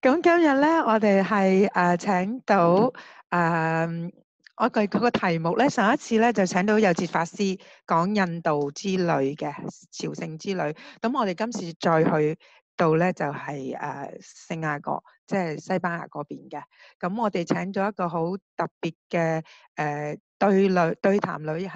咁今日咧，我哋係請到我佢個題目咧，上一次咧就請到有節法師講印度之旅嘅朝聖之旅。咁我哋今次再去到咧就係聖雅各，即係西班牙嗰邊嘅。咁我哋請咗一個好特別嘅對談旅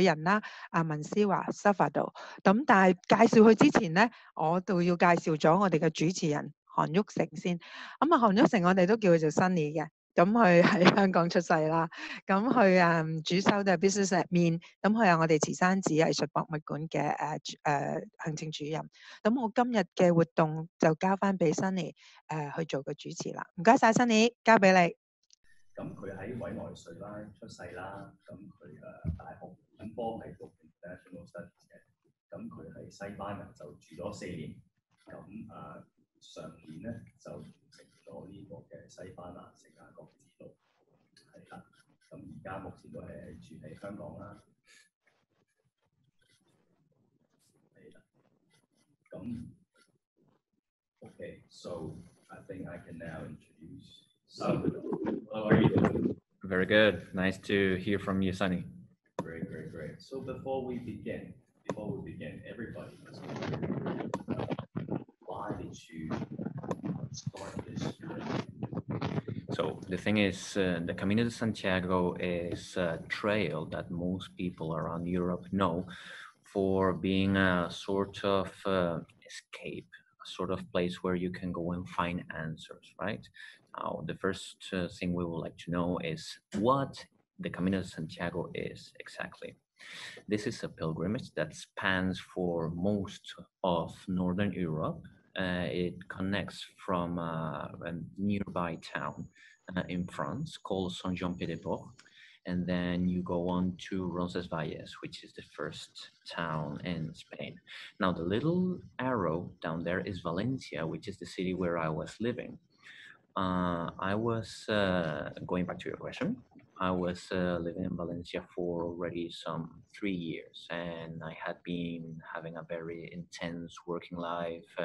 人啦，文思華 Salvador。咁但係介紹佢之前咧，我都要介紹咗我哋嘅主持人韓旭成先。咁韓旭成我哋都叫佢做 Sunny 嘅。咁佢喺香港出世啦，咁佢主修就係 business admin，咁佢係我哋慈山寺藝術博物館嘅行政主任。咁我今日嘅活動就交翻俾 Sunny 去做個主持啦。唔該晒 Sunny， 交俾你。咁佢喺委內瑞拉出世啦，咁佢大學本科係讀 International Studies 嘅，咁佢喺西班牙就住咗4年，咁上年咧就完成咗呢個嘅西班牙聖雅各之路，係啦，咁而家目前都係住喺香港啦，係啦，咁 OK， so I think I can now introduce Salvador. How are you doing? Very good. Nice to hear from you, Sunny. Great. So before we begin, everybody, why did you start this journey? So the thing is, the Camino de Santiago is a trail that most people around Europe know for being a sort of escape, a sort of place where you can go and find answers, right? Now, the first thing we would like to know is what the Camino de Santiago is exactly. This is a pilgrimage that spans for most of Northern Europe. It connects from a nearby town in France called Saint-Jean-Pied-de-Port, and then you go on to Roncesvalles, which is the first town in Spain. Now, the little arrow down there is Valencia, which is the city where I was living. I was, going back to your question, I was living in Valencia for already some 3 years, and I had been having a very intense working life,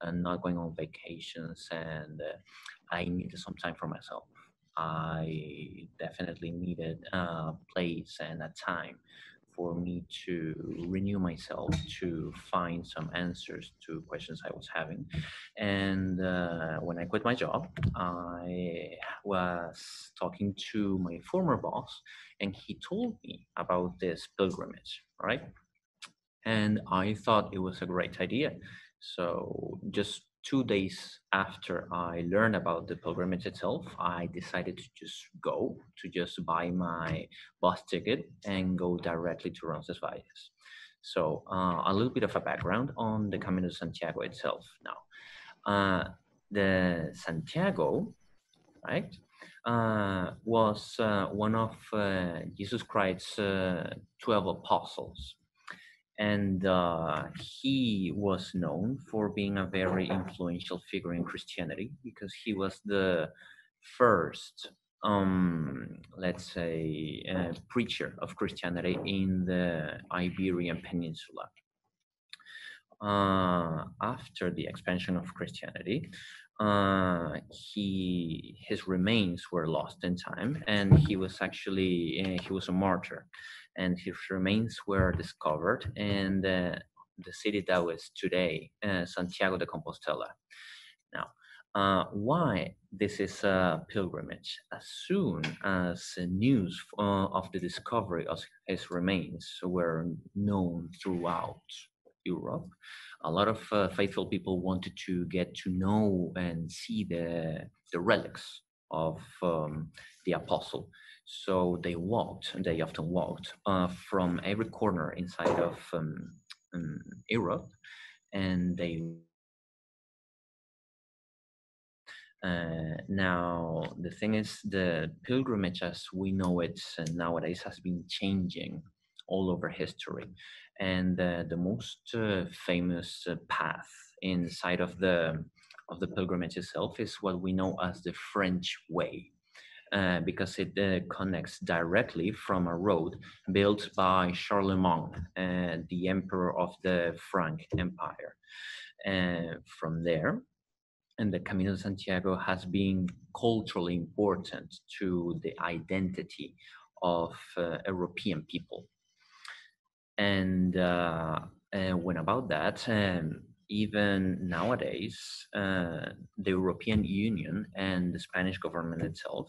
not going on vacations, and I needed some time for myself. I definitely needed a place and a time for me to renew myself, to find some answers to questions I was having. And when I quit my job, I was talking to my former boss, and he told me about this pilgrimage, right? And I thought it was a great idea. So just 2 days after I learned about the pilgrimage itself, I decided to just buy my bus ticket and go directly to Roncesvalles. So a little bit of a background on the Camino de Santiago itself now. The Santiago, right, was one of Jesus Christ's 12 apostles. And he was known for being a very influential figure in Christianity because he was the first, let's say, preacher of Christianity in the Iberian Peninsula. After the expansion of Christianity, his remains were lost in time, and he was a martyr, and his remains were discovered in the city that was today Santiago de Compostela. Now, why this is a pilgrimage? As soon as news of the discovery of his remains were known throughout Europe, a lot of faithful people wanted to get to know and see the relics of the apostle. So they often walked from every corner inside of Europe, and they now the thing is, the pilgrimage as we know it nowadays has been changing all over history, and the most famous path inside of the pilgrimage itself is what we know as the French Way, because it connects directly from a road built by Charlemagne, the emperor of the Frank Empire. And from there, and the Camino de Santiago has been culturally important to the identity of European people. And when about that, even nowadays, the European Union and the Spanish government itself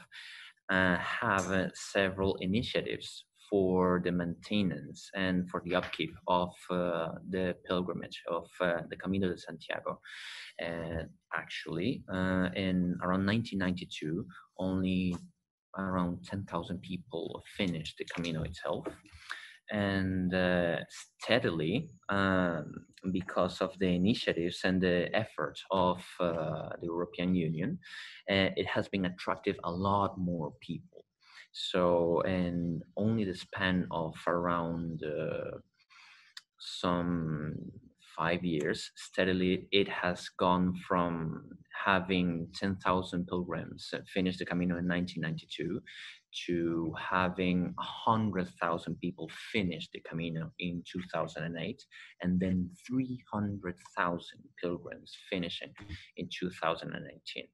have several initiatives for the maintenance and for the upkeep of the pilgrimage of the Camino de Santiago. And actually, in around 1992, only around 10,000 people finished the Camino itself. And steadily, because of the initiatives and the efforts of the European Union, it has been attractive a lot more people. So in only the span of around some 5 years, steadily it has gone from having 10,000 pilgrims finish the Camino in 1992 to having 100,000 people finish the Camino in 2008, and then 300,000 pilgrims finishing in 2018.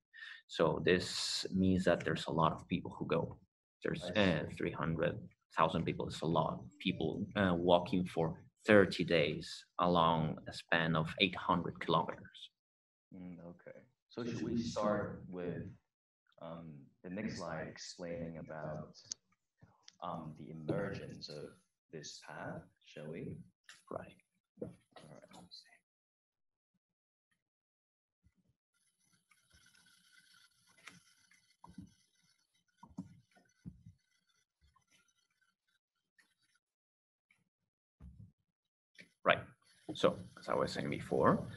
So this means that there's a lot of people who go. There's 300,000 people. It's a lot of people walking for 30 days along a span of 800 kilometers. Okay. So should we start with the next slide explaining about the emergence of this path, shall we? Right. All right. Right. So, as I was saying before,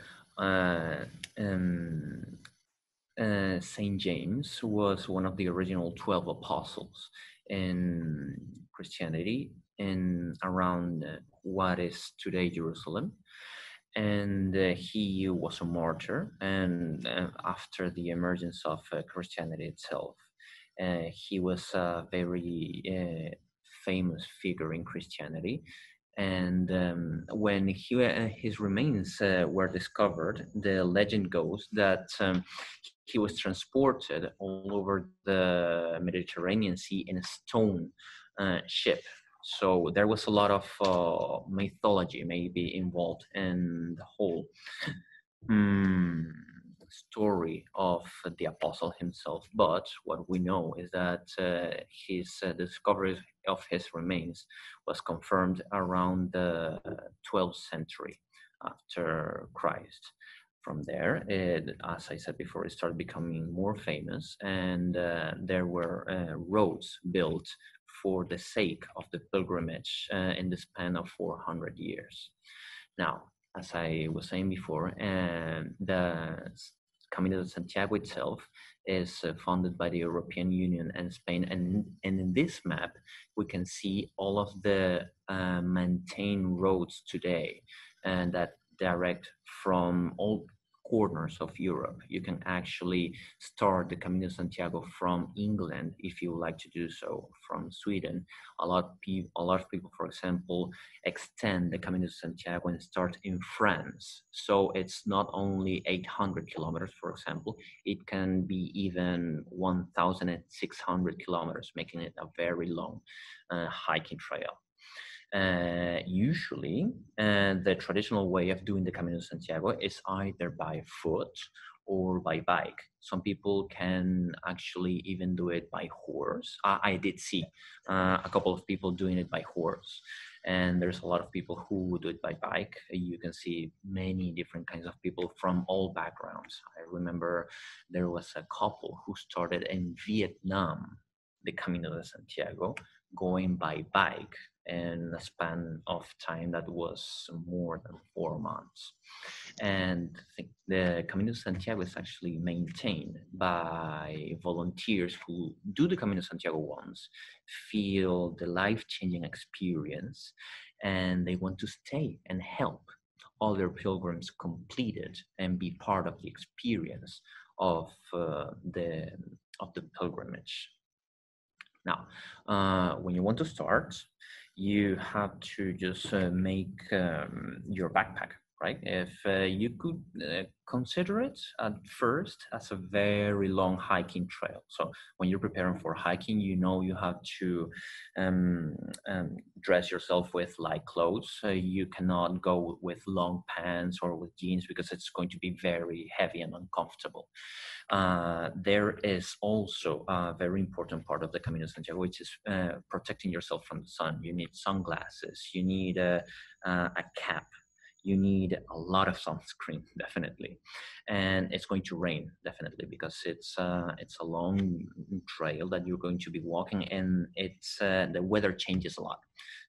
Saint James was one of the original 12 apostles in Christianity in around what is today Jerusalem. And he was a martyr, and after the emergence of Christianity itself, he was a very famous figure in Christianity. And when his remains were discovered, the legend goes that he was transported all over the Mediterranean Sea in a stone ship. So there was a lot of mythology maybe involved in the whole story of the apostle himself. But what we know is that his discovery of his remains was confirmed around the 12th century after Christ. From there, as I said before, it started becoming more famous, and there were roads built for the sake of the pilgrimage in the span of 400 years. Now, as I was saying before, the Camino de Santiago itself is funded by the European Union and Spain, and in this map we can see all of the maintained roads today, and that direct from all corners of Europe. You can actually start the Camino de Santiago from England if you would like to do so, from Sweden. A lot of people, for example, extend the Camino de Santiago and start in France. So it's not only 800 kilometers, for example, it can be even 1,600 kilometers, making it a very long hiking trail. Usually, the traditional way of doing the Camino de Santiago is either by foot or by bike. Some people can actually even do it by horse. I did see a couple of people doing it by horse, and there's a lot of people who do it by bike. You can see many different kinds of people from all backgrounds. I remember there was a couple who started in Vietnam, the Camino de Santiago, going by bike in a span of time that was more than 4 months. And the Camino de Santiago is actually maintained by volunteers who do the Camino de Santiago once, feel the life-changing experience, and they want to stay and help other pilgrims complete it and be part of the experience of the pilgrimage. Now, when you want to start, you have to just make your backpack, right? If you could consider it at first as a very long hiking trail. So when you're preparing for hiking, you know you have to dress yourself with light clothes. You cannot go with long pants or with jeans because it's going to be very heavy and uncomfortable. There is also a very important part of the Camino de Santiago, which is protecting yourself from the sun. You need sunglasses, you need a cap, you need a lot of sunscreen, definitely. And it's going to rain, definitely, because it's a long trail that you're going to be walking, and it's the weather changes a lot.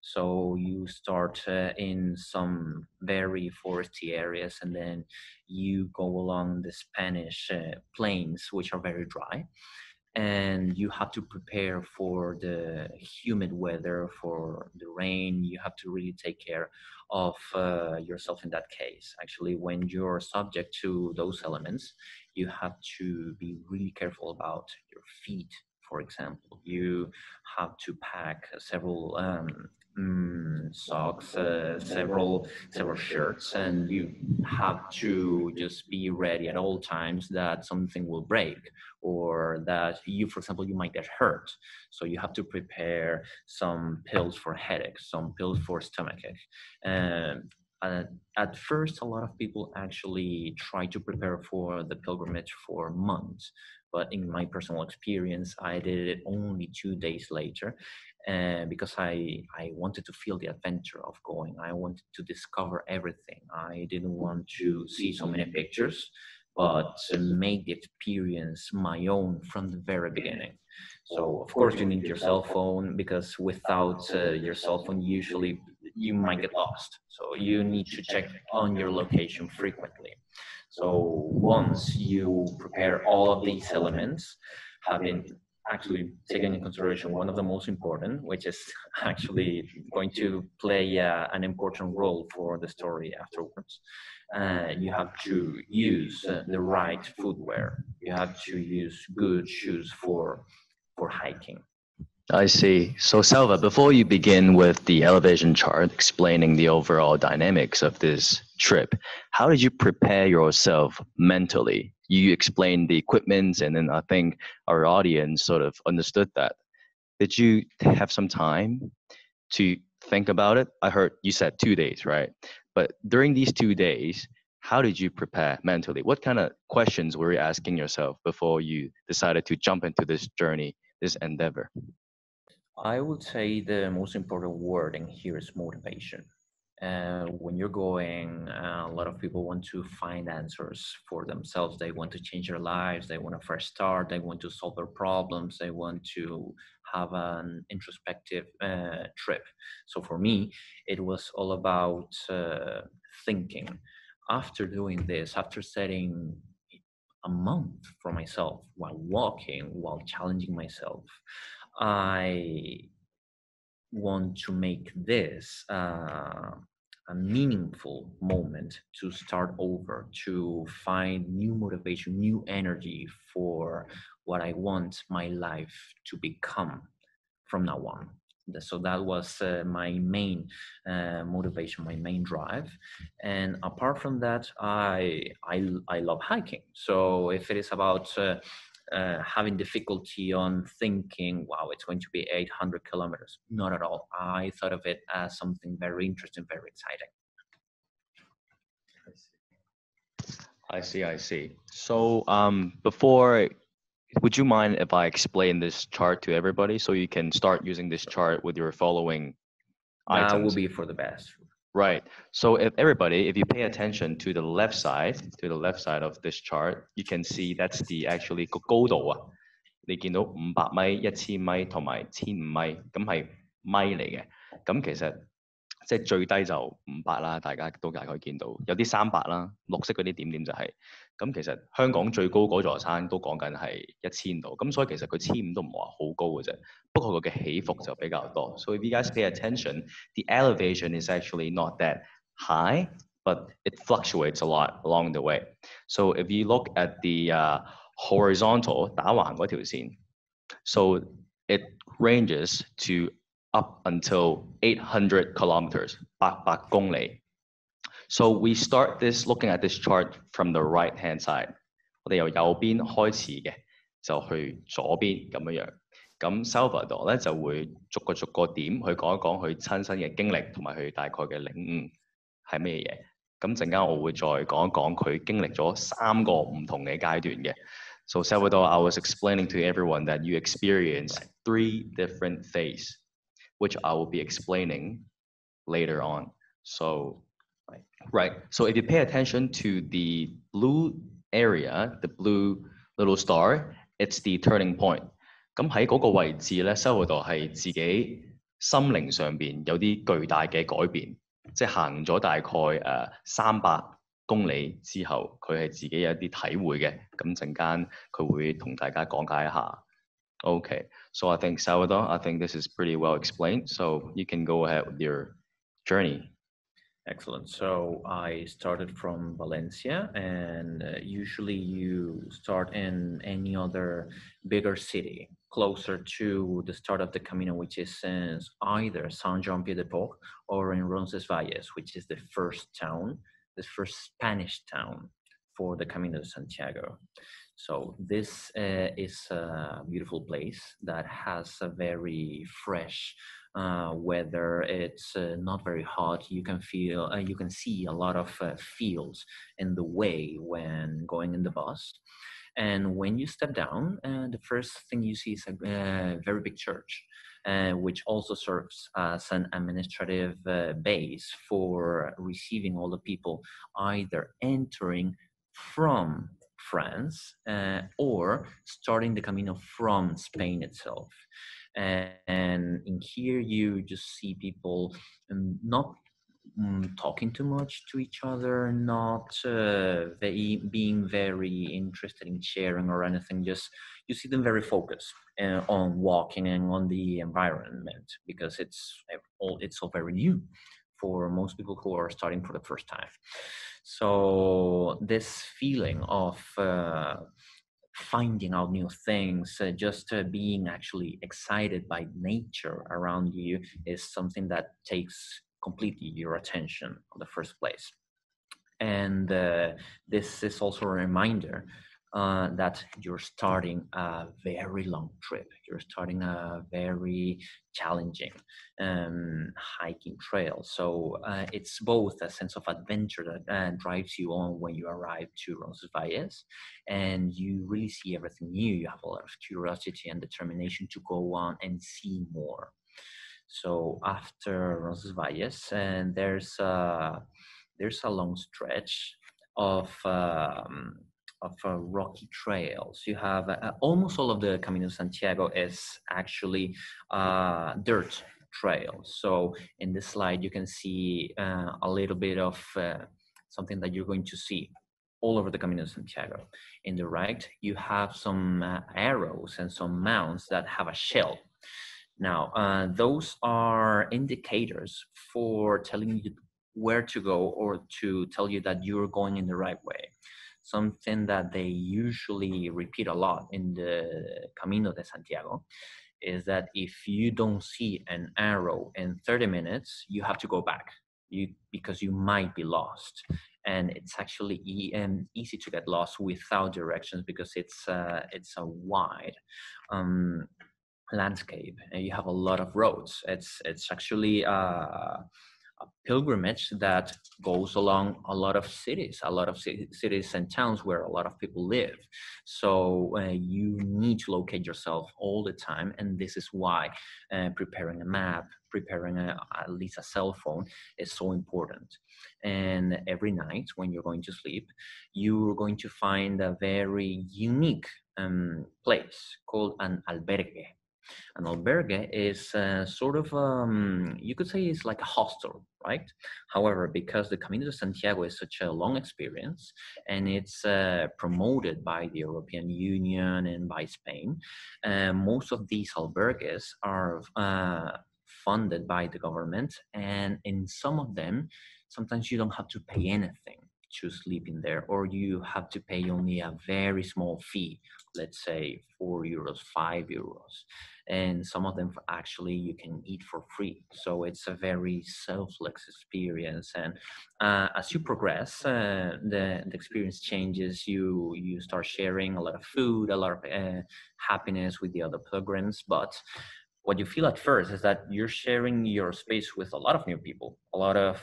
So you start in some very foresty areas, and then you go along the Spanish plains, which are very dry. And you have to prepare for the humid weather, for the rain. You have to really take care of yourself in that case. Actually, when you're subject to those elements, you have to be really careful about your feet, for example. You have to pack several socks, several shirts, and you have to just be ready at all times that something will break, or that you, for example, you might get hurt. So you have to prepare some pills for headaches, some pills for stomachache. At first, a lot of people actually try to prepare for the pilgrimage for months. But in my personal experience, I did it only 2 days later, because I wanted to feel the adventure of going. I wanted to discover everything. I didn't want to see so many pictures, but to make the experience my own from the very beginning. So of course you need your cell phone, because without your cell phone, usually you might get lost. So you need to check on your location frequently. So once you prepare all of these elements, having actually taken into consideration one of the most important, which is actually going to play an important role for the story afterwards. You have to use the right footwear. You have to use good shoes for hiking. I see. So Salva, before you begin with the elevation chart explaining the overall dynamics of this trip, how did you prepare yourself mentally? You explained the equipment, and then I think our audience sort of understood that. Did you have some time to think about it? I heard you said 2 days, right? But during these 2 days, how did you prepare mentally? What kind of questions were you asking yourself before you decided to jump into this journey, this endeavor? I would say the most important word in here is motivation. When you're going, a lot of people want to find answers for themselves. They want to change their lives. They want a fresh start. They want to solve their problems. They want to have an introspective trip. So for me, it was all about thinking. After doing this, after setting a month for myself while walking, while challenging myself, I want to make this a meaningful moment to start over, to find new motivation, new energy for what I want my life to become from now on. So that was my main motivation, my main drive. And apart from that, I love hiking. So if it is about having difficulty on thinking, wow, it's going to be 800 kilometers. Not at all. I thought of it as something very interesting, very exciting. I see. So would you mind if I explain this chart to everybody so you can start using this chart with your following items? That will be for the best. Right. So if you pay attention to the left side of this chart, you can see that's the actually 個高度啊。你見到500米、1000米同埋1500米，咁係米嚟嘅。咁其實即係最低就500啦，大家都大概見到，有啲300啦，綠色嗰啲點點就係。咁其實香港最高嗰座山都講緊係1000度，咁所以其實佢1500都唔係話好高嘅啫。不過佢嘅起伏就比較多。So if you guys pay attention, the elevation is actually not that high, but it fluctuates a lot along the way. So if you look at the horizontal 打橫嗰條線, so it ranges to up until 800 kilometers, 800公里. So we start this looking at this chart from the right hand side. 我哋由右邊開始嘅，就去左邊咁樣樣。咁 Salvador 咧就會逐個點去講一講佢親身嘅經歷同埋佢大概嘅領悟係咩嘢。咁陣間我會再講一講佢經歷咗3個唔同嘅階段嘅。So Salvador, I was explaining to everyone that you experience 3 different phases, which I will be explaining later on. So, right. So if you pay attention to the blue area, the blue little star, it's the turning point. 咁喺嗰個位置咧 ，Salvador 係自己心靈上邊有啲巨大嘅改變，即係行咗大概300公里之後，佢係自己有一啲體會嘅。咁陣間佢會同大家講解一下。Okay, so I think Salvador, I think this is pretty well explained. So you can go ahead with your journey. Excellent. So I started from Valencia, and usually you start in any other bigger city closer to the start of the Camino, which is either San Juan de Port or in Roncesvalles, which is the first town, the first Spanish town for the Camino de Santiago. So this is a beautiful place that has a very fresh weather. It's not very hot. You can see a lot of fields in the way when going in the bus. And when you step down, the first thing you see is a very big church, which also serves as an administrative base for receiving all the people either entering from France or starting the Camino from Spain itself. And in here you just see people not talking too much to each other, not being very interested in sharing or anything. Just you see them very focused on walking and on the environment, because it's all very new for most people who are starting for the first time. So this feeling of finding out new things, being actually excited by nature around you is something that takes completely your attention in the first place. And this is also a reminder that you're starting a very long trip. You're starting a very challenging hiking trail. So it's both a sense of adventure that drives you on when you arrive to Roncesvalles, and you really see everything new. You have a lot of curiosity and determination to go on and see more. So after Roncesvalles, and there's a long stretch of rocky trails. You have almost all of the Camino de Santiago is actually dirt trails. So in this slide, you can see a little bit of something that you're going to see all over the Camino de Santiago. In the right, you have some arrows and some mounds that have a shell. Now, those are indicators for telling you where to go or to tell you that you're going in the right way. Something that they usually repeat a lot in the Camino de Santiago is that if you don't see an arrow in 30 minutes, you have to go back because you might be lost. And it's actually easy to get lost without directions because it's a wide landscape, and you have a lot of roads. It's actually a pilgrimage that goes along a lot of cities and towns where a lot of people live. So you need to locate yourself all the time, and this is why preparing a map, preparing at least a cell phone is so important. And every night when you're going to sleep, you're going to find a very unique place called an albergue. An albergue is sort of, you could say it's like a hostel, right? However, because the Camino de Santiago is such a long experience and it's promoted by the European Union and by Spain, most of these albergues are funded by the government, and in some of them, sometimes you don't have to pay anything to sleep in there, or you have to pay only a very small fee, let's say 4 euros, 5 euros. And some of them actually you can eat for free. So it's a very selfless experience. And as you progress, the experience changes. You start sharing a lot of food, a lot of happiness with the other pilgrims. But what you feel at first is that you're sharing your space with a lot of new people, a lot of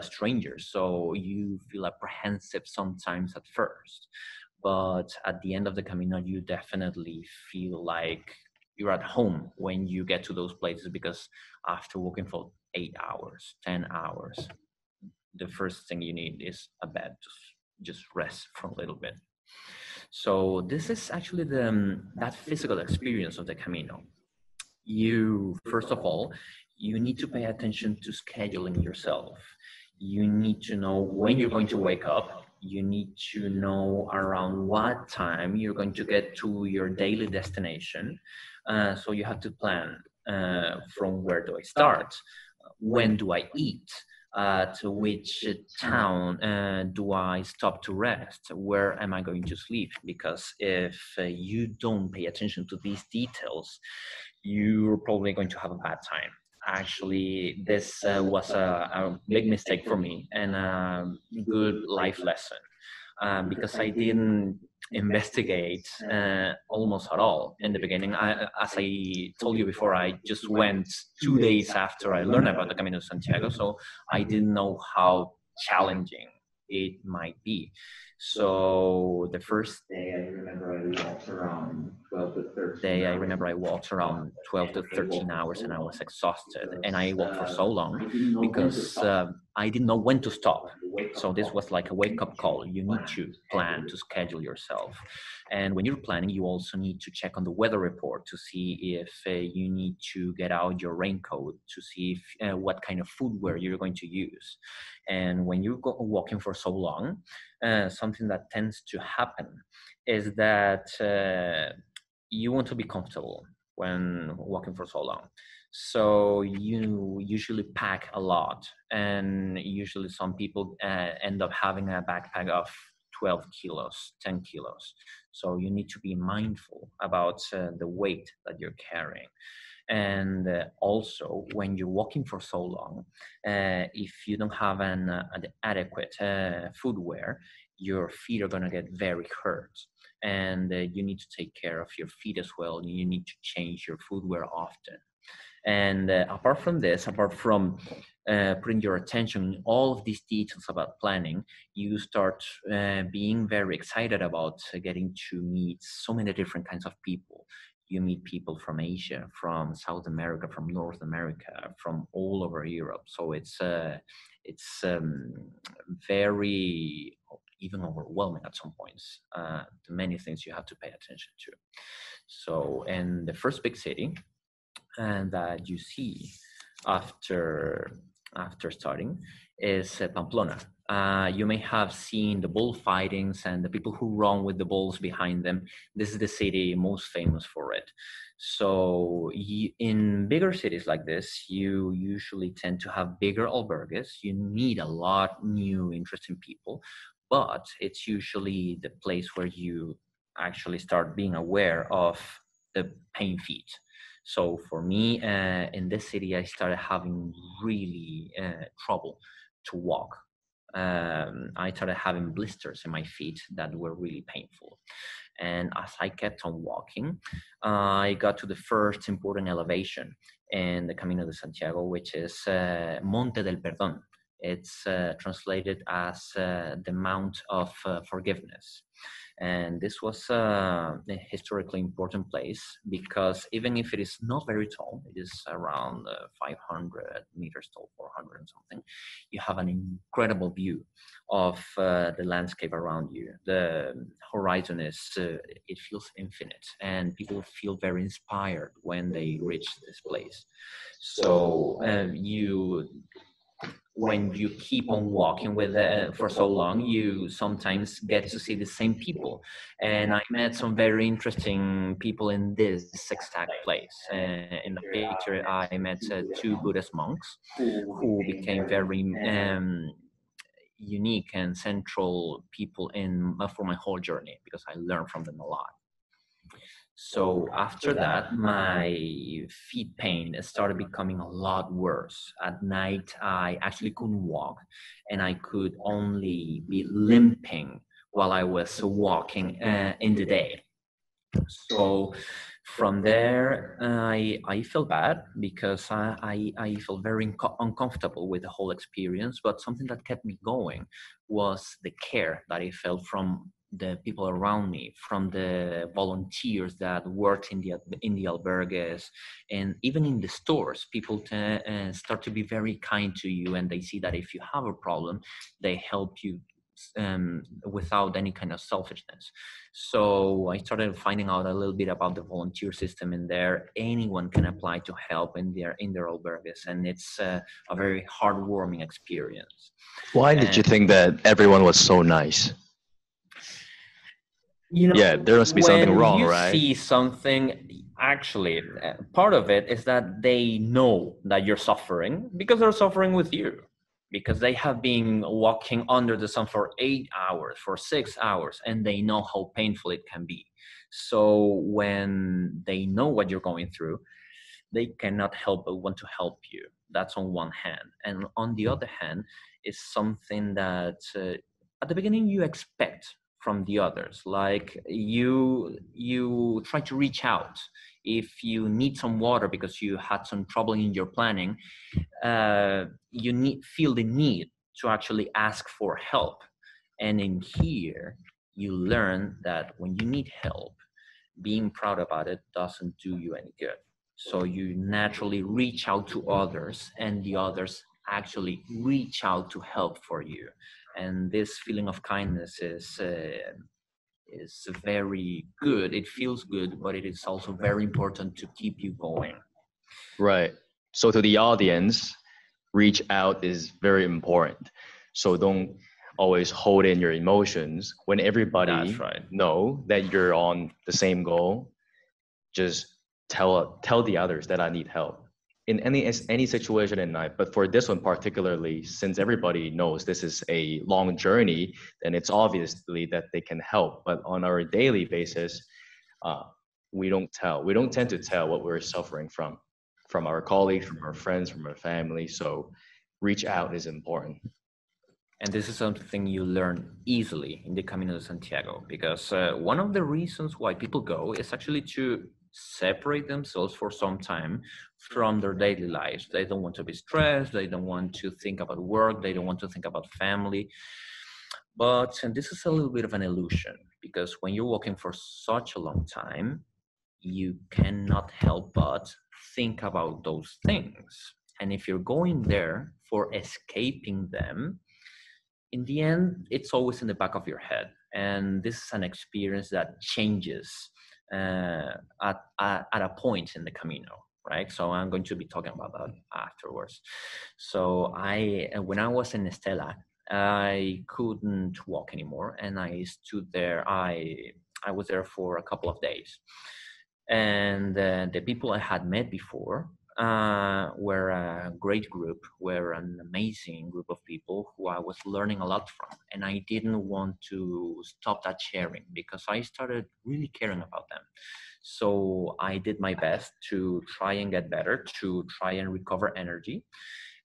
strangers. So you feel apprehensive sometimes at first. But at the end of the Camino, you definitely feel like you're at home when you get to those places, because after walking for 8 hours, 10 hours, the first thing you need is a bed, just rest for a little bit. So this is actually that physical experience of the Camino. You, first of all, you need to pay attention to scheduling yourself. You need to know when you're going to wake up. You need to know around what time you're going to get to your daily destination. So you have to plan from where do I start? When do I eat? To which town do I stop to rest? Where am I going to sleep? Because if you don't pay attention to these details, you're probably going to have a bad time. Actually, this was a big mistake for me and a good life lesson, because I didn't investigate almost at all in the beginning. As I told you before, I just went 2 days after I learned about the Camino de Santiago, so I didn't know how challenging it might be. So the first day, I remember I walked around 12 to 13 hours, and I was exhausted. And I walked for so long because I didn't know when to stop. So this was like a wake-up call. You need to plan, to schedule yourself. And when you're planning, you also need to check on the weather report to see if you need to get out your raincoat, to see if, what kind of footwear you're going to use. And when you're walking for so long, something that tends to happen is that you want to be comfortable when walking for so long. So you usually pack a lot, and usually some people end up having a backpack of 12 kilos, 10 kilos. So you need to be mindful about the weight that you're carrying. And also, when you're walking for so long, if you don't have an adequate footwear, your feet are going to get very hurt. And you need to take care of your feet as well. You need to change your footwear often. And apart from this, apart from putting your attention on all of these details about planning, you start being very excited about getting to meet so many different kinds of people. You meet people from Asia, from South America, from North America, from all over Europe. So it's very even overwhelming at some points. The many things you have to pay attention to. So, in the first big city that you see after starting is Pamplona. You may have seen the bullfightings and the people who run with the bulls behind them. This is the city most famous for it. So in bigger cities like this, you usually tend to have bigger albergues. You need a lot new, interesting people, but it's usually the place where you actually start being aware of the pain feet. So for me, in this city, I started having really trouble to walk. I started having blisters in my feet that were really painful. And as I kept on walking, I got to the first important elevation in the Camino de Santiago, which is Monte del Perdon. It's translated as the Mount of Forgiveness. And this was a historically important place because even if it is not very tall, it is around 500 meters tall, 400 and something, you have an incredible view of the landscape around you. The horizon is, it feels infinite, and people feel very inspired when they reach this place. So when you keep on walking with for so long, you sometimes get to see the same people. And I met some very interesting people in this exact place. In the picture, I met two Buddhist monks who became very unique and central people for my whole journey, because I learned from them a lot. So after that, my feet pain started becoming a lot worse. At night, I actually couldn't walk, and I could only be limping while I was walking in the day. So from there, I felt bad because I felt very uncomfortable with the whole experience. But something that kept me going was the care that I felt from the people around me, from the volunteers that worked in the albergues, and even in the stores. People start to be very kind to you, and they see that if you have a problem, they help you without any kind of selfishness. So I started finding out a little bit about the volunteer system in there. Anyone can apply to help in their albergues, and it's a very heartwarming experience. Why did you think that everyone was so nice? You know, yeah, there must be something wrong, right? When you see something, actually, part of it is that they know that you're suffering because they're suffering with you, because they have been walking under the sun for 8 hours, for 6 hours, and they know how painful it can be. So when they know what you're going through, they cannot help but want to help you. That's on one hand. And on the other hand, is something that at the beginning you expect from the others. Like you try to reach out. If you need some water because you had some trouble in your planning, you feel the need to actually ask for help. And in here, you learn that when you need help, being proud about it doesn't do you any good. So you naturally reach out to others, and the others actually reach out to help for you. And this feeling of kindness is very good. It feels good, but it is also very important to keep you going. Right. So to the audience, reach out is very important. So don't always hold in your emotions. When everybody know that you're on the same goal, just tell the others that I need help in any situation in life. But for this one particularly, since everybody knows this is a long journey, then it's obviously that they can help. But on our daily basis, we don't tend to tell what we're suffering from our colleagues, from our friends, from our family. So reach out is important. And this is something you learn easily in the Camino de Santiago, because one of the reasons why people go is actually to separate themselves for some time from their daily lives. They don't want to be stressed. They don't want to think about work. They don't want to think about family. And this is a little bit of an illusion, because when you're walking for such a long time, you cannot help but think about those things. And if you're going there for escaping them, in the end, it's always in the back of your head. And this is an experience that changes at a point in the Camino, right? So I'm going to be talking about that afterwards. So when I was in Estela, I couldn't walk anymore, and I stood there. I was there for a couple of days, and the people I had met before were a great group, were an amazing group of people who I was learning a lot from. And I didn't want to stop that sharing, because I started really caring about them. So I did my best to try and get better, to try and recover energy.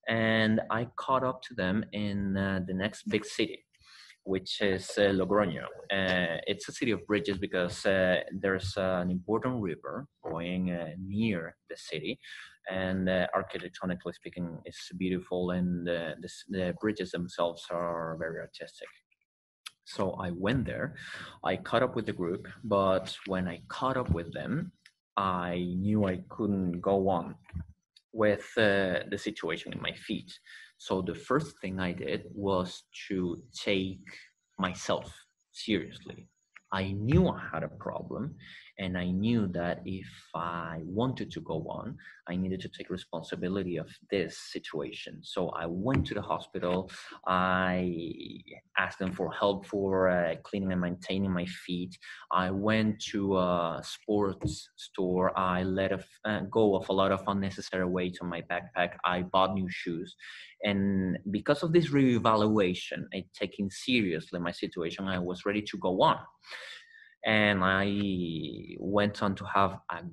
And I caught up to them in the next big city, which is Logroño. It's a city of bridges, because there's an important river going near the city, and architectonically speaking, it's beautiful, and the bridges themselves are very artistic. So I went there, I caught up with the group, but when I caught up with them, I knew I couldn't go on with the situation in my feet. So the first thing I did was to take myself seriously. I knew I had a problem, And I knew that if I wanted to go on, I needed to take responsibility of this situation. So I went to the hospital. I asked them for help for cleaning and maintaining my feet. I went to a sports store. I let go of a lot of unnecessary weight on my backpack. I bought new shoes. And because of this reevaluation, I taking seriously my situation, I was ready to go on. And I went on to have a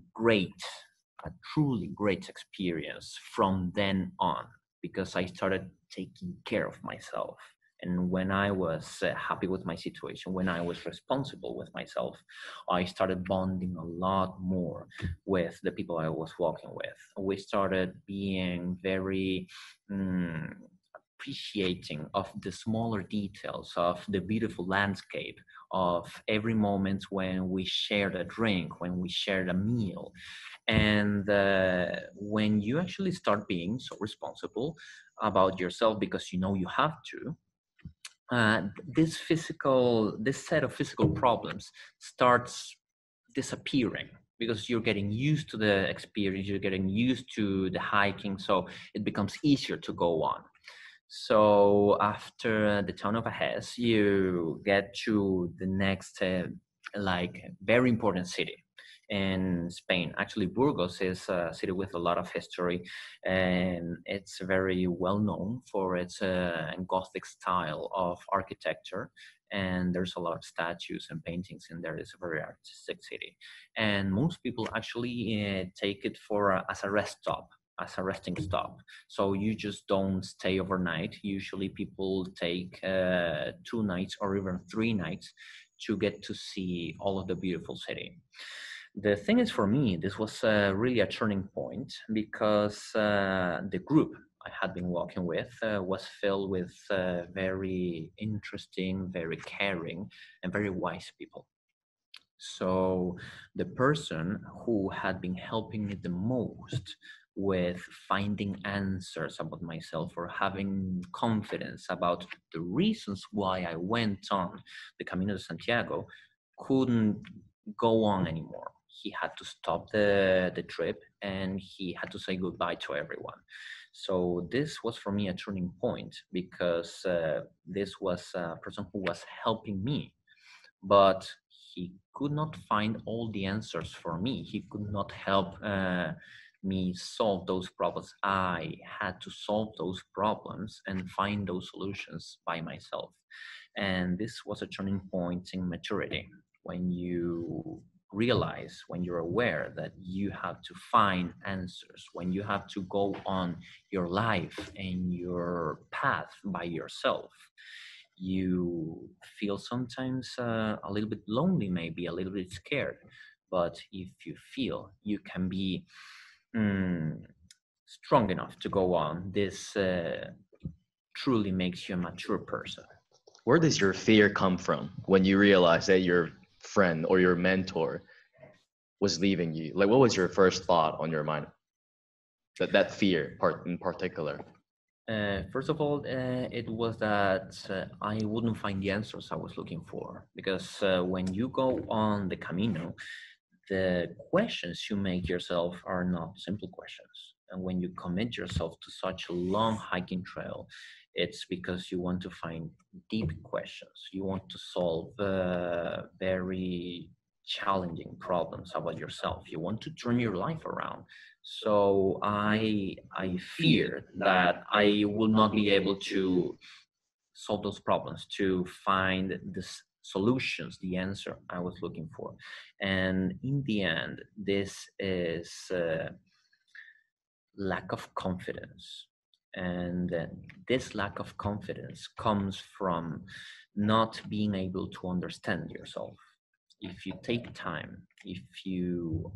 truly great experience from then on, because I started taking care of myself. And when I was happy with my situation, when I was responsible with myself, I started bonding a lot more with the people I was walking with. We started being very appreciating of the smaller details of the beautiful landscape, of every moment when we shared a drink, when we shared a meal. And when you actually start being so responsible about yourself because you know you have to, this set of physical problems starts disappearing, because you're getting used to the experience, you're getting used to the hiking, so it becomes easier to go on. So after the town of Ajes, you get to the next very important city in Spain. Actually, Burgos is a city with a lot of history, and it's very well known for its Gothic style of architecture. And there's a lot of statues and paintings in there. It's a very artistic city. And most people actually take it as a rest stop, as a resting stop. So you just don't stay overnight. Usually people take 2 nights or even 3 nights to get to see all of the beautiful city. The thing is, for me, this was really a turning point, because the group I had been walking with was filled with very interesting, very caring, and very wise people. So the person who had been helping me the most with finding answers about myself, or having confidence about the reasons why I went on the Camino de Santiago, couldn't go on anymore. He had to stop the trip, and he had to say goodbye to everyone. So this was for me a turning point, because this was a person who was helping me, but he could not find all the answers for me. He could not help me solve those problems. I had to solve those problems and find those solutions by myself. And this was a turning point in maturity, when you realize, when you're aware that you have to find answers, when you have to go on your life and your path by yourself. You feel sometimes a little bit lonely, maybe a little bit scared, but if you feel you can be strong enough to go on, this truly makes you a mature person. Where does your fear come from when you realize that your friend or your mentor was leaving you? Like, what was your first thought on your mind? That fear part in particular. First of all, it was that I wouldn't find the answers I was looking for, because when you go on the Camino, the questions you make yourself are not simple questions. And when you commit yourself to such a long hiking trail, it's because you want to find deep questions. You want to solve very challenging problems about yourself. You want to turn your life around. So I feared that I will not be able to solve those problems, to find the solutions, the answer I was looking for. And in the end, this is lack of confidence. And this lack of confidence comes from not being able to understand yourself. If you take time, if you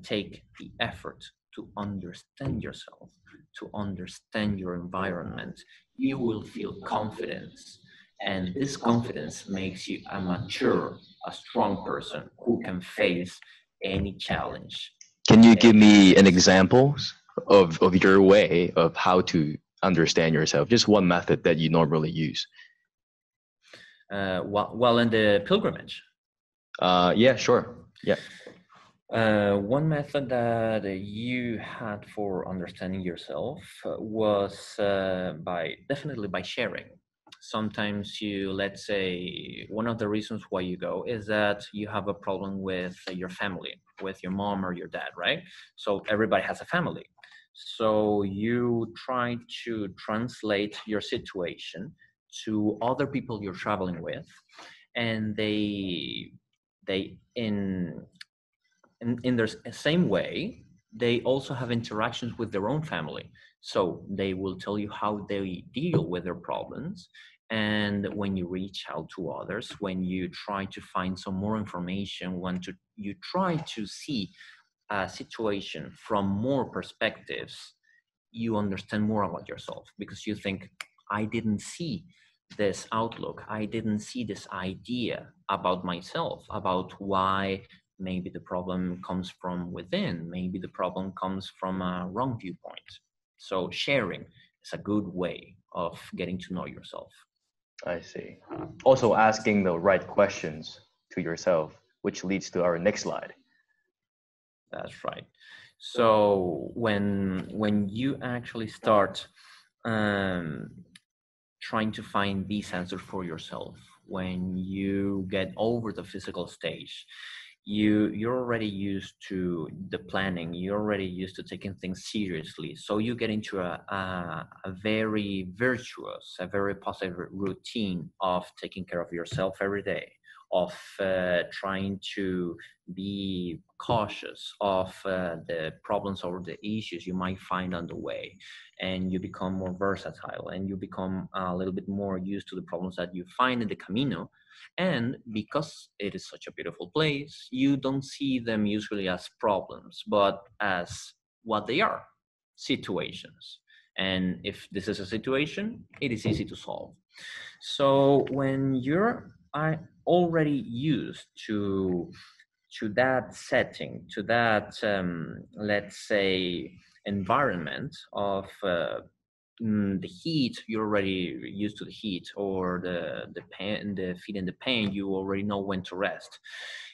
take the effort to understand yourself, to understand your environment, you will feel confidence. And this confidence makes you a mature, a strong person who can face any challenge. Can you give me an example of your way of how to understand yourself? Just one method that you normally use. While in the pilgrimage? Yeah, sure. Yeah. One method that you had for understanding yourself was definitely by sharing. Sometimes let's say, one of the reasons why you go is that you have a problem with your family, with your mom or your dad, right? So everybody has a family. So you try to translate your situation to other people you're traveling with, and they in their same way, they also have interactions with their own family. So they will tell you how they deal with their problems. And when you reach out to others, when you try to find some more information, you try to see a situation from more perspectives, you understand more about yourself, because you think, I didn't see this outlook, I didn't see this idea about myself, about why maybe the problem comes from within, maybe the problem comes from a wrong viewpoint. So sharing is a good way of getting to know yourself. I see. Also asking the right questions to yourself, which leads to our next slide. That's right. So when you actually start trying to find these answers for yourself, when you get over the physical stage, you're already used to the planning, you're already used to taking things seriously. So you get into a very virtuous, a very positive routine of taking care of yourself every day, of trying to be cautious of the problems or the issues you might find on the way. And you become more versatile, and you become a little bit more used to the problems that you find in the Camino. And because it is such a beautiful place, you don't see them usually as problems, but as what they are, situations. And if this is a situation, it is easy to solve. So when you're already used to that setting, to that, let's say, environment of the heat, you're already used to the heat, or the pain, the feeling the pain, you already know when to rest.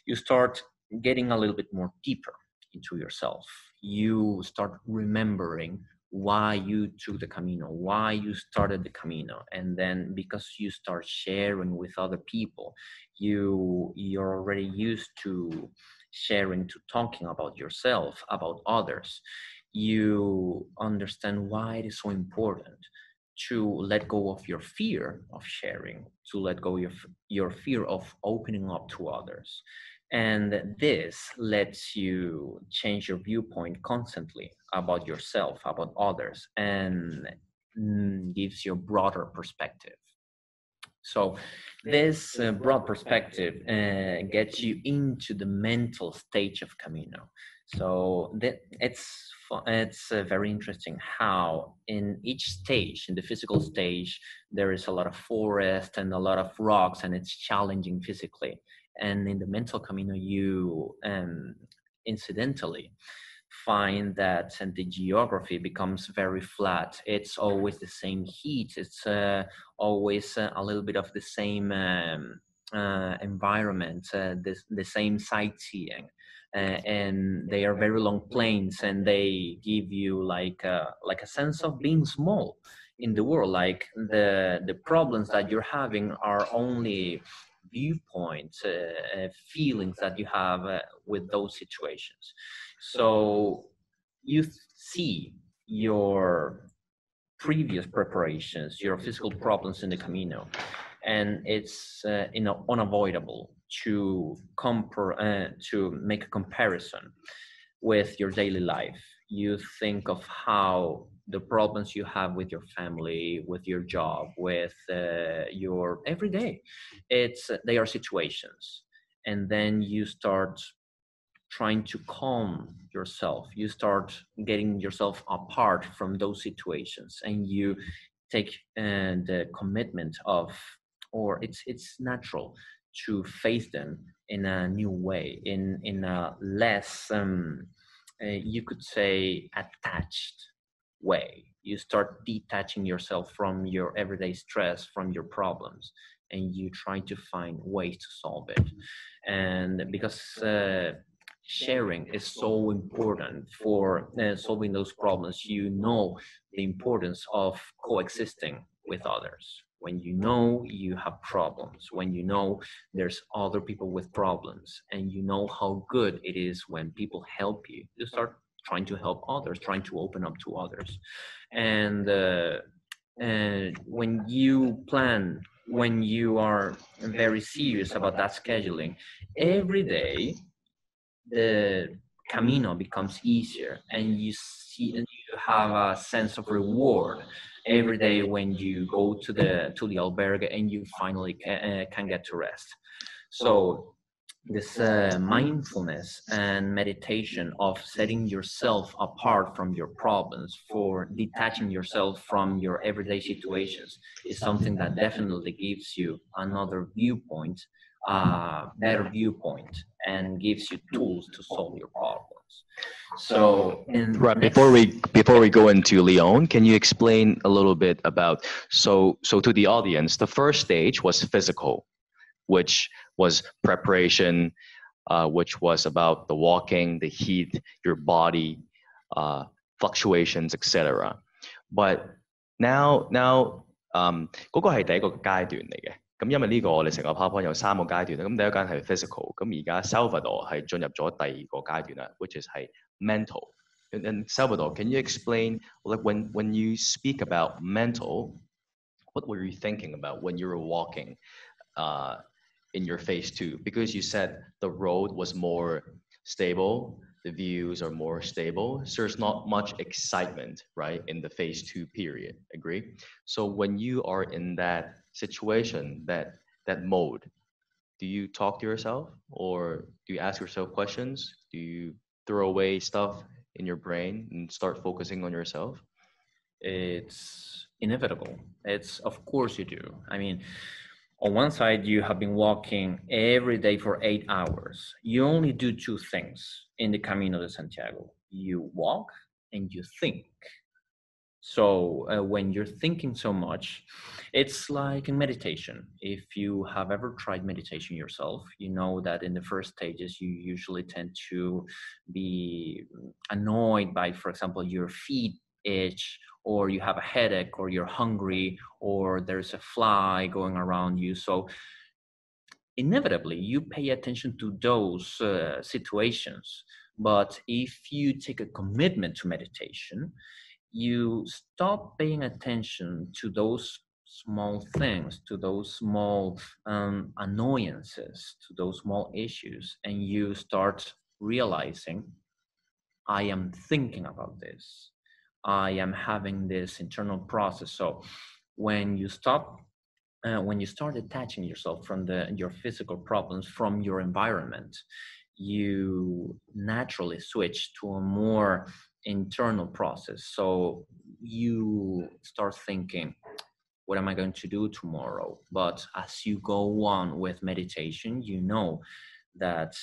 You start getting a little bit more deeper into yourself. You start remembering why you took the Camino, why you started the Camino. And then because you start sharing with other people, you're already used to sharing, to talking about yourself, about others. You understand why it is so important to let go of your fear of sharing, to let go of your fear of opening up to others. And this lets you change your viewpoint constantly about yourself, about others, and gives you a broader perspective. So this broad perspective gets you into the mental stage of Camino. So it's very interesting how in each stage, in the physical stage, there is a lot of forest and a lot of rocks, and it's challenging physically. And in the mental Camino, you incidentally find that the geography becomes very flat. It's always the same heat. It's always a little bit of the same environment, the same sightseeing. And they are very long plains, and they give you like a sense of being small in the world. Like the problems that you're having are only viewpoints, feelings that you have with those situations. So you see your previous preparations, your physical problems in the Camino, and it's unavoidable to make a comparison with your daily life. You think of how the problems you have with your family, with your job, with your everyday, they are situations. And then you start trying to calm yourself. You start getting yourself apart from those situations, and you take the commitment of, or it's natural to face them in a new way, in a less, you could say, attached way. You start detaching yourself from your everyday stress, from your problems, and you try to find ways to solve it. And because sharing is so important for solving those problems, you know the importance of coexisting with others. When you know you have problems, when you know there's other people with problems, and you know how good it is when people help you, you start trying to help others, trying to open up to others. And when you plan, when you are very serious about that scheduling, every day the Camino becomes easier, and you see, and you have a sense of reward every day when you go to the albergue and you finally can get to rest. So this mindfulness and meditation of setting yourself apart from your problems, for detaching yourself from your everyday situations, is something that definitely gives you another viewpoint, better viewpoint, and gives you tools to solve your problems. So, right, before we go into Leon, can you explain a little bit about, so to the audience, the first stage was physical, which was preparation, which was about the walking, the heat, your body, fluctuations, etc. But now 嗰個係第一個階段嚟嘅。咁因為呢個我哋成個 PowerPoint 有3個階段啦。咁第一間係 physical， 咁而家 Salvador 係進入咗第2個階段啦 ，which is 係 mental. And Salvador, can you explain, like when you speak about mental, what were you thinking about when you were walking in your phase 2? Because you said the road was more stable, the views are more stable, so there's not much excitement, right, in the phase 2 period. Agree? So when you are in that situation, that mode, do you talk to yourself, or do you ask yourself questions? Do you throw away stuff in your brain and start focusing on yourself? It's inevitable. It's, of course you do. I mean, on one side, you have been walking every day for 8 hours. You only do 2 things in the Camino de Santiago. You walk and you think. So when you're thinking so much, it's like in meditation. If you have ever tried meditation yourself, you know that in the first stages, you usually tend to be annoyed by, for example, your feet itch, or you have a headache, or you're hungry, or there's a fly going around you. So inevitably, you pay attention to those situations. But if you take a commitment to meditation, you stop paying attention to those small things, to those small annoyances, to those small issues, and you start realizing, I am thinking about this. I am having this internal process. So when you start detaching yourself from your physical problems, from your environment, you naturally switch to a more internal process. So you start thinking, what am I going to do tomorrow? But as you go on with meditation, you know that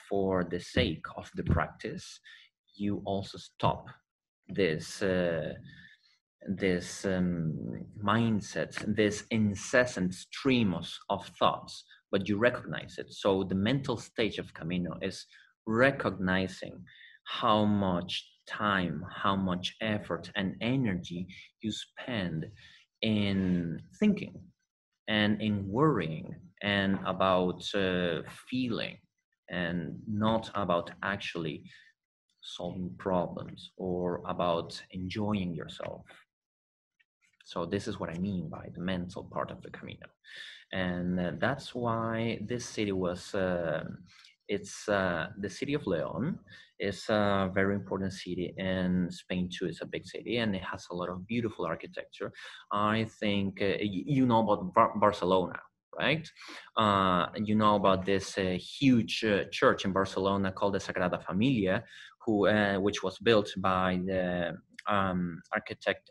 for the sake of the practice, you also stop this mindset, this incessant stream of thoughts, but you recognize it. So the mental stage of Camino is recognizing how much time, how much effort and energy you spend in thinking and in worrying and about feeling, and not about actually solving problems or about enjoying yourself. So this is what I mean by the mental part of the Camino. And that's why this city was, it's the city of León is a very important city, and Spain too is a big city, and it has a lot of beautiful architecture. I think you know about Barcelona, right? You know about this huge church in Barcelona called the Sagrada Familia, which was built by the architect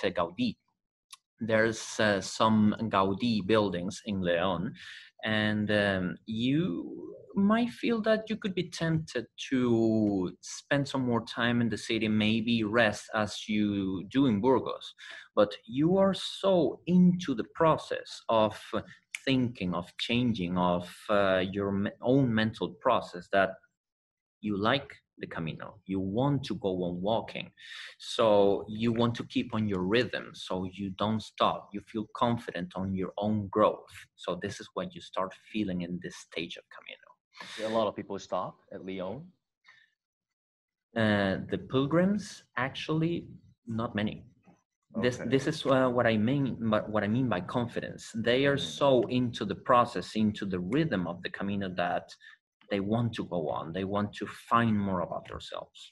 Gaudí. There's some Gaudí buildings in León, and might feel that you could be tempted to spend some more time in the city, maybe rest as you do in Burgos, but you are so into the process of thinking, of changing, of your own mental process that you like the Camino, you want to go on walking, so you want to keep on your rhythm, so you don't stop, you feel confident on your own growth. So this is what you start feeling in this stage of Camino. A lot of people stop at Lyon. The pilgrims, actually, not many. Okay. This is what I mean by confidence. They are so into the process, into the rhythm of the Camino, that they want to go on. They want to find more about themselves.